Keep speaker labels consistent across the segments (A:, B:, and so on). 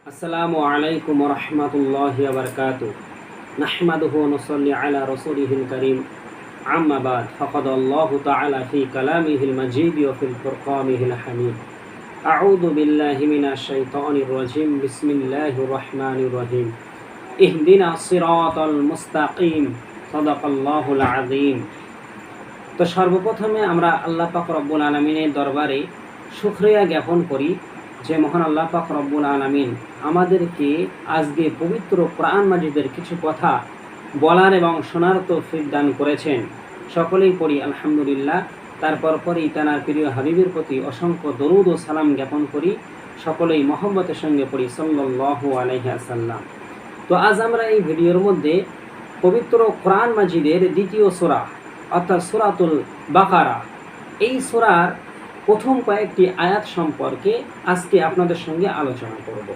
A: আসসালামু আলাইকুম ওয়া রাহমাতুল্লাহি ওয়া বারাকাতুহু নাহমাদুহু ওয়া নুসাল্লি আলা রাসূলিহিল কারীম আম্মা বাদ ফাকাদ আল্লাহু তাআলা ফি কালামিহিল মাজিদ ওয়া ফিল ফুরকানিহিল হামিদ আউযু বিল্লাহি মিনাশ শাইতানির রাজীম বিসমিল্লাহির রহমানির রহিম ইহদিনাস সিরাতাল মুস্তাকিম সাদাকাল্লাহুল আযীম। তো সর্বপ্রথমে আমরা আল্লাহ পাক রব্বুল আলামিনের দরবারে শুকরিয়া জ্ঞাপন করি যে মহান আল্লাহ পাক রব্বুল আলামিন আমাদেরকে আজকে পবিত্র কোরআন মাজিদের কিছু কথা বলার এবং শোনার তৌফিক দান করেছেন। সকলেই পড়ি আলহামদুলিল্লাহ। তারপর পরেই তার প্রিয় হাবিবের প্রতি অসংখ্য দরুদ ও সালাম জ্ঞাপন করি, সকলেই মহব্বতের সঙ্গে পড়ি সাল্লাল্লাহু আলাইহি ওয়াসাল্লাম। তো আজ আমরা এই ভিডিওর মধ্যে পবিত্র কোরআন মাজিদের দ্বিতীয় সূরা অর্থাৎ সূরাতুল বাকারা, এই সূরার প্রথম কয়েকটি আয়াত সম্পর্কে আজকে আপনাদের সঙ্গে আলোচনা করব।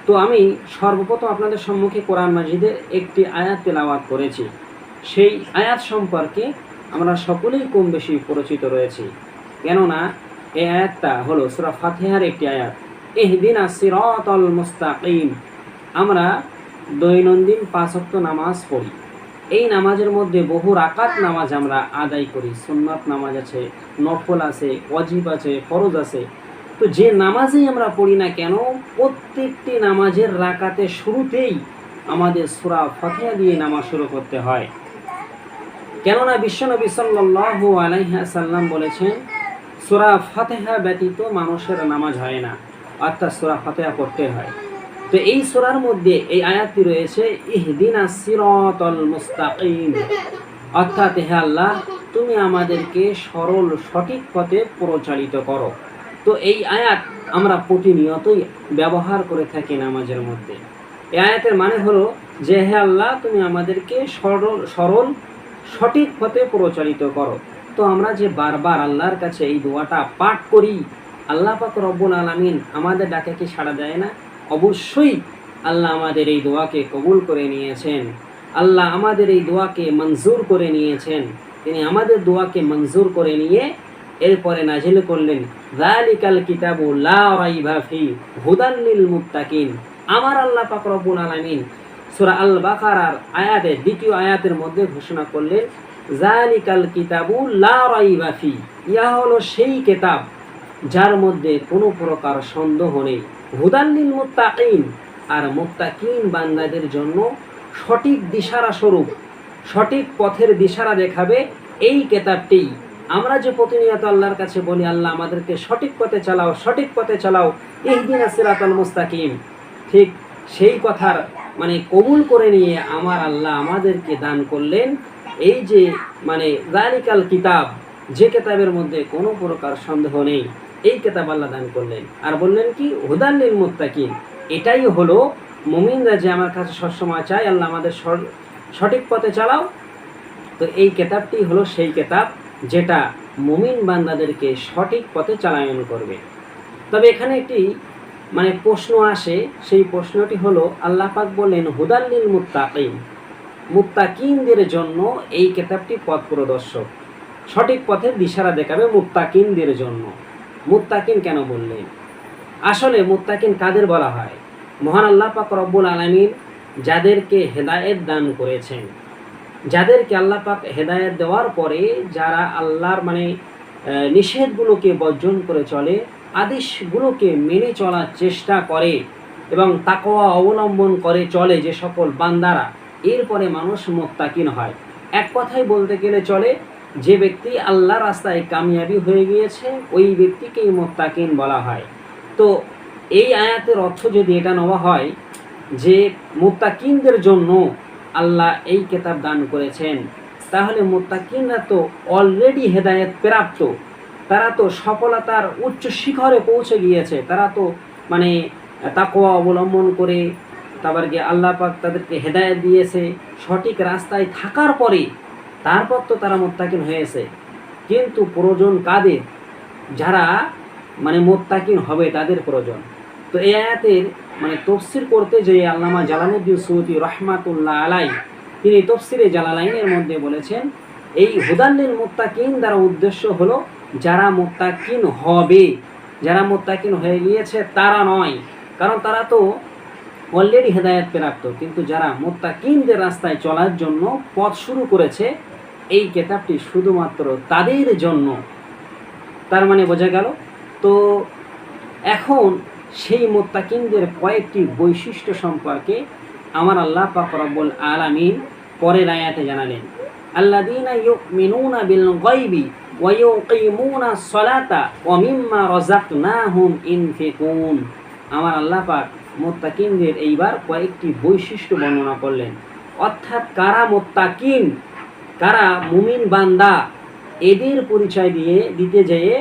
A: তো আমি সর্বপ্রথম আপনাদের সম্মুখে কোরআন মাজিদের একটি আয়াত তেলাওয়াত করেছি। সেই আয়াত সম্পর্কে আমরা সকলেই কম বেশি পরিচিত রয়েছি, কেননা এই আয়াতটা হলো সূরা ফাতিহার একটি আয়াত, ইহদিনাস সিরাতাল মুস্তাকিম। আমরা দৈনন্দিন 5 ওয়াক্ত নামাজ পড়ি। এই নামাজের মধ্যে বহু রাকাত নামাজ আমরা আদায় করি। সুন্নাত নামাজ আছে, নফল আছে, ওয়াজিব আছে, ফরজ আছে। তো যে নামাজেই আমরা পড়ি না কেন, প্রত্যেকটি নামাজের রাকাতের শুরুতেই আমাদের সূরা ফাতিহা দিয়ে নামাজ শুরু করতে হয়। কেননা বিশ্বনবী সাল্লাল্লাহু আলাইহি ওয়াসাল্লাম বলেছেন, সূরা ফাতিহা ব্যতীত মানুষের নামাজ হয় না, অর্থাৎ সূরা ফাতিহা পড়তে হয়। তো এই সূরার মধ্যে এই আয়াতটি রয়েছে, ইহদিনাস সিরাতাল মুস্তাকিম, অর্থাৎ হে আল্লাহ তুমি আমাদেরকে সরল সঠিক পথে পরিচালিত করো। তো এই আয়াত আমরা প্রতিনিয়তই ব্যবহার করে থাকি নামাজের মধ্যে। এই আয়াতের মানে হলো যে হে আল্লাহ তুমি আমাদেরকে সরল সঠিক পথে পরিচালিত করো। তো আমরা যে বারবার আল্লাহর কাছে এই দোয়াটা পাঠ করি, আল্লাহ পাক রব্বুল আলামিন আমাদের ডাকে কি সাড়া দেয় না? অবশ্যই আল্লাহ আমাদের এই দোয়াকে কবুল করে নিয়েছেন। আল্লাহ আমাদের এই দোয়াকে মঞ্জুর করে নিয়েছেন। তিনি আমাদের দোয়াকে মঞ্জুর করে নিয়ে এরপরে নাজিল করলেন, যালিকাল কিতাবু লা রাইবা ফি হুদাল লিল মুত্তাকিন। আমার আল্লাহ পাক রব্বুল আলামিন সূরা আল বাকারার আয়াতের দ্বিতীয় আয়াতের মধ্যে ঘোষণা করলেন, যালিকাল কিতাবু লা রাইবা ফি, ইয়া হলো সেই কিতাব যার মধ্যে কোনো প্রকার সন্দেহ নেই। হুদাল লিল মুত্তাকিন, আর মুত্তাকিন বান্দাদের জন্য সঠিক দিশারা স্বরূপ, সঠিক পথের দিশারা দেখাবে এই কিতাবটি। আমরা যে প্রতিনিয়ত আল্লাহর কাছে বলি, আল্লাহ আমাদেরকে সঠিক পথে চালাও, সঠিক পথে চালাও, ইহদিনাস সিরাতাল মুস্তাকিম, ঠিক সেই কথার মানে কবুল করে নিয়ে আমার আল্লাহ আমাদেরকে দান করলেন এই যে যালিকাল কিতাব, যে কিতাবের মধ্যে কোনো প্রকার সন্দেহ নেই, এই কিতাব আল্লাহ দান করলেন। আর বললেন কি, হুদাল লিল মুত্তাকিন, এটাই হলো মুমিনরা যে আমার কাছে সবসময় চায় আল্লাহ আমাদের সঠিক পথে চালাও। তো এই কিতাবটি হলো সেই কিতাব যেটা মুমিন বান্দাদেরকে সঠিক পথে চালায়ন করবে। তবে এখানে একটি প্রশ্ন আসে, সেই প্রশ্নটি হলো, আল্লাহ পাক বললেন হুদাল লিল মুত্তাকিন, মুত্তাকিনদের জন্য এই কিতাবটি পথ প্রদর্শক, সঠিক পথের দিশারা দেখাবে মুত্তাকিনদের জন্য। মুত্তাকিন কেন বললেন? আসলে মুত্তাকিন কাদের বলা হয়? মহান আল্লাহ পাক রব্বুল আলামিন যাদেরকে হেদায়েত দান করেছেন, যাদেরকে আল্লাহ পাক হেদায়েত দেওয়ার পরে যারা আল্লাহর নিষেধগুলোকে বর্জন করে চলে, আদেশগুলোকে মেনে চলার চেষ্টা করে এবং তাকওয়া অবলম্বন করে চলে যে সকল বান্দারা, এরপরে মানুষ মুত্তাকিন হয়। এক কথায় বলতে গেলে চলে, যে ব্যক্তি আল্লাহর রাস্তায় কামিয়াবি হয়ে গিয়েছে ওই ব্যক্তিকেই মুত্তাকিন বলা হয়। তো এই আয়াতের অর্থ যদি এটা নেওয়া হয় যে মুত্তাকিনদের জন্য আল্লাহ এই কিতাব দান করেছেন, তাহলে মুত্তাকিনরা তো অলরেডি হেদায়েত প্রাপ্ত, তারা তো সফলতার উচ্চ শিখরে পৌঁছে গিয়েছে, তারা তো তাকওয়া অবলম্বন করে তারপর গিয়ে আল্লাহ পাক তাদেরকে হেদায়েত দিয়েছে সঠিক রাস্তায় থাকার পরে, তারপর তো তারা মুত্তাকিন হয়েছে। কিন্তু প্রয়োজন কাদের? যারা মুত্তাকিন হবে তাদের প্রয়োজন। তো এই আয়াতের তাফসীর করতে যে আল্লামা জালালউদ্দিন সুয়ুতী রাহমাতুল্লাহ আলাইহি, তিনি তাফসীরে জালালাইনের মধ্যে বলেছেন, এই হুদাল লিল মুত্তাকিন দ্বারা উদ্দেশ্য হলো যারা মুত্তাকিন হবে, যারা মুত্তাকিন হয়ে গিয়েছে তারা নয়, কারণ তারা তো অলরেডি হেদায়েত প্রাপ্ত, কিন্তু যারা মুত্তাকিনদের রাস্তায় চলার জন্য পথ শুরু করেছে, এই কিতাবটি শুধুমাত্র তাদের জন্য। তার মানে বোঝা গেল। তো এখন সেই মুত্তাকিনদের কয়েকটি বৈশিষ্ট্য সম্পর্কে আমার আল্লাহ পাক রব্বুল আলামিন পরের আয়াতে জানালেন, আল্লাযীনা ইউমিনুনা বিল গায়বি ওয়া ইউকিমুনাস সালাতা ওয়া মিম্মা রাযাকনাহুম ইনফিকুন। আমার আল্লাহ পাক মুত্তাকিনদের এইবার কয়েকটি বৈশিষ্ট্য বর্ণনা করলেন। অর্থাৎ কারা মুত্তাকিন, কারা মুমিন বান্দা, এদের পরিচয় দিতে যেয়ে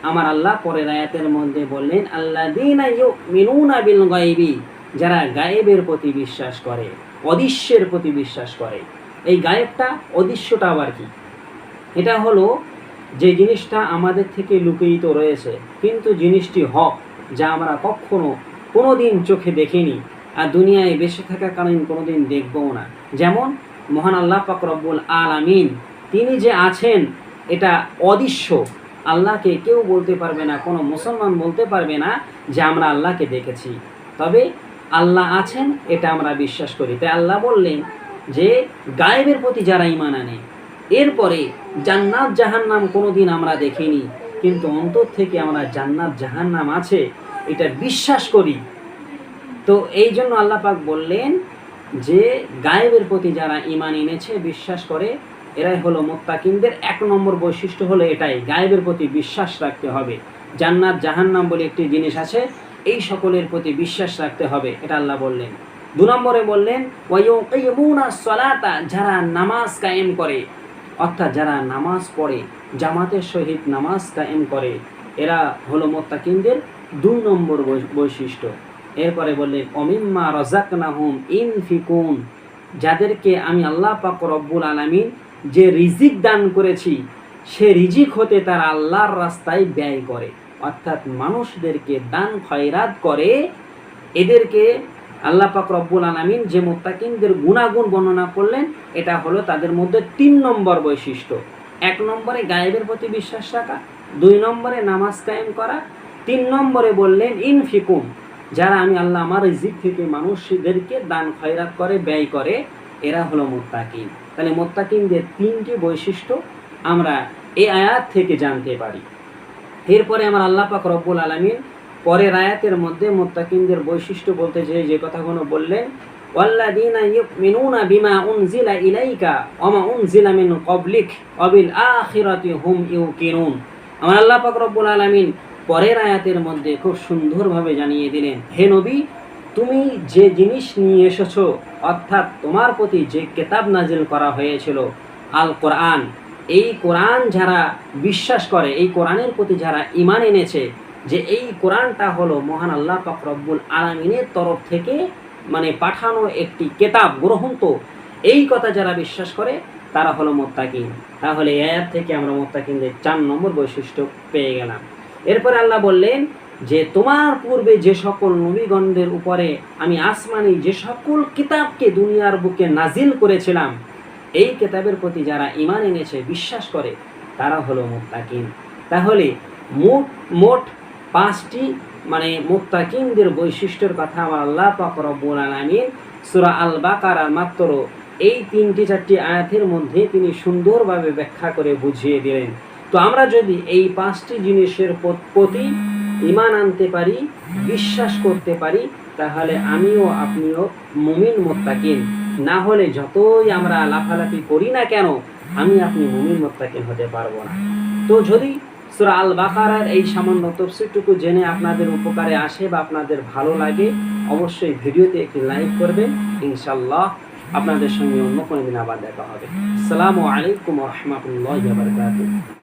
A: আমার আল্লাহ পরের আয়াতের মধ্যে বললেন, আল্লাযীনা ইউমিনুনা বিল গায়বি, যারা গায়েবের প্রতি বিশ্বাস করে, অদৃশ্যের প্রতি বিশ্বাস করে। এই গায়েবটা, অদৃশ্যটা আবার কি? এটা হলো যে জিনিসটা আমাদের থেকে লুকিয়ে রয়েছে, কিন্তু জিনিসটি হক, যা আমরা কখনো কোনোদিন চোখে দেখিনি, আর দুনিয়ায় বেঁচে থাকাকালীন কোনোদিন দেখবও না। যেমন মহান আল্লাহ পাক রব্বুল আলামিন, তিনি যে আছেন এটা অদৃশ্য। আল্লাহকে কেউ বলতে পারবে না, কোনো মুসলমান বলতে পারবে না যে আমরা আল্লাহকে দেখেছি। তবে আল্লাহ আছেন, এটা আমরা বিশ্বাস করি। তাই আল্লাহ বললেন যে গায়েবের প্রতি যারা ঈমান আনে, এরপরে জান্নাত জাহান্নাম কোনোদিন আমরা দেখিনি, কিন্তু অন্তর থেকে আমরা জান্নাত জাহান্নাম আছে এটা বিশ্বাস করি। তো এই জন্য আল্লাহ পাক বললেন যে গায়েবের প্রতি যারা ঈমান এনেছে, বিশ্বাস করে, এরাই হলো মুত্তাকিনদের 1 নম্বর বৈশিষ্ট্য হলো এটাই, গায়েবের প্রতি বিশ্বাস রাখতে হবে। জান্নাত জাহান্নাম বলে একটি জিনিস আছে, এই সকলের প্রতি বিশ্বাস রাখতে হবে, এটা আল্লাহ বললেন। 2 নম্বরে বললেন ওয়া ইউকিমুনাস সালাতা, যারা নামাজ কায়েম করে, অর্থাৎ যারা নামাজ পড়ে, জামাতের সহিত নামাজ কায়েম করে, এরা হলো মুত্তাকিনদের 2 নম্বর বৈশিষ্ট্য। এরপরে বললেন ওয়া মিম্মা রাযাকনাহুম ইনফিকুন, যাদেরকে আমি আল্লাহ পাক রব্বুল আলামিন যে রিজিক দান করেছি, সে রিজিক হতে তারা আল্লাহর রাস্তায় ব্যয় করে, অর্থাৎ মানুষদেরকে দান খয়রাত করে। এদেরকে আল্লাহ পাক রব্বুল আলামিন যে মুত্তাকিনদের গুণাগুণ বর্ণনা করলেন, এটা হলো তাদের মধ্যে 3 নম্বর বৈশিষ্ট্য। 1 নম্বরে গায়েবের প্রতি বিশ্বাস রাখা, 2 নম্বরে নামাজ কায়েম করা, 3 নম্বরে বললেন ইনফিকুন, যারা আমি আল্লাহ আমার রিজিক থেকে মানুষদেরকে দান খয়রাত করে, ব্যয় করে, এরা হলো মুত্তাকিন। তাহলে মুত্তাকিনদের 3টি বৈশিষ্ট্য আমরা এই আয়াত থেকে জানতে পারি। এরপরে আমার আল্লাহ পাক রব্বুল আলামিন পরের আয়াতের মধ্যে মুত্তাকিনদের বৈশিষ্ট্য বলতে যে কথাগুলো বললেন, ওয়াল্লাযীনা ইউমিনুনা বিমা উনজিলা ইলাইকা ওয়া মা উনজিলা মিন ক্বাবলিক ওয়া বিল আখিরাতি হুম ইউকিনুন। আমার আল্লাহ পাক রব্বুল আলামিন পরের আয়াতের মধ্যে খুব সুন্দরভাবে জানিয়ে দিলেন, হে নবী, তুমি যে জিনিস নিয়ে এসেছো, অর্থাৎ তোমার প্রতি যে কিতাব নাজিল করা হয়েছিল আল কোরআন, এই কোরআন যারা বিশ্বাস করে, এই কোরআনের প্রতি যারা ঈমান এনেছে, যে এই কোরআনটা হলো মহান আল্লাহ পাক রব্বুল আলামিনের তরফ থেকে পাঠানো একটি কিতাব, গ্রন্থ, এই কথা যারা বিশ্বাস করে তারা হলো মুত্তাকিন। তাহলে এই আয়াত থেকে আমরা মুত্তাকিনদের 4 নম্বর বৈশিষ্ট্য পেয়ে গেলাম। এরপরে আল্লাহ বললেন যে তোমার পূর্বে যে সকল নবীগণদের উপরে আমি আসমানি যে সকল কিতাবকে দুনিয়ার বুকে নাজিল করেছিলাম, এই কিতাবের প্রতি যারা ঈমান এনেছে, বিশ্বাস করে, তারা হলো মুত্তাকিন। তাহলে মোট 5টি মুত্তাকিনদের বৈশিষ্ট্যের কথা আমার আল্লাহ পাক রব্বুল আলামিন সূরা আল বাকারার মাত্র এই 3-4টি আয়াতের মধ্যে তিনি সুন্দরভাবে ব্যাখ্যা করে বুঝিয়ে দিলেন। তো আমরা যদি এই 5টি জিনিসের প্রতি ঈমান আনতে পারি, বিশ্বাস করতে পারি, তাহলে আমিও আপনিও মুমিন মুত্তাকিন। না হলে যতই আমরা লাফালাফি করি না কেন, আমি আপনি মুমিন মুত্তাকিন হতে পারবো না। তো যদি সূরা আল বাকারার এই সামান্য তাফসীরটুকু জেনে আপনাদের উপকারে আসে বা আপনাদের ভালো লাগে, অবশ্যই ভিডিওতে একটি লাইক করবেন। ইনশাআল্লাহ আপনাদের সঙ্গে অন্য কোনো দিন আবার দেখা হবে। আসসালামু আলাইকুম ওয়া রাহমাতুল্লাহি ওয়া বারাকাতুহু।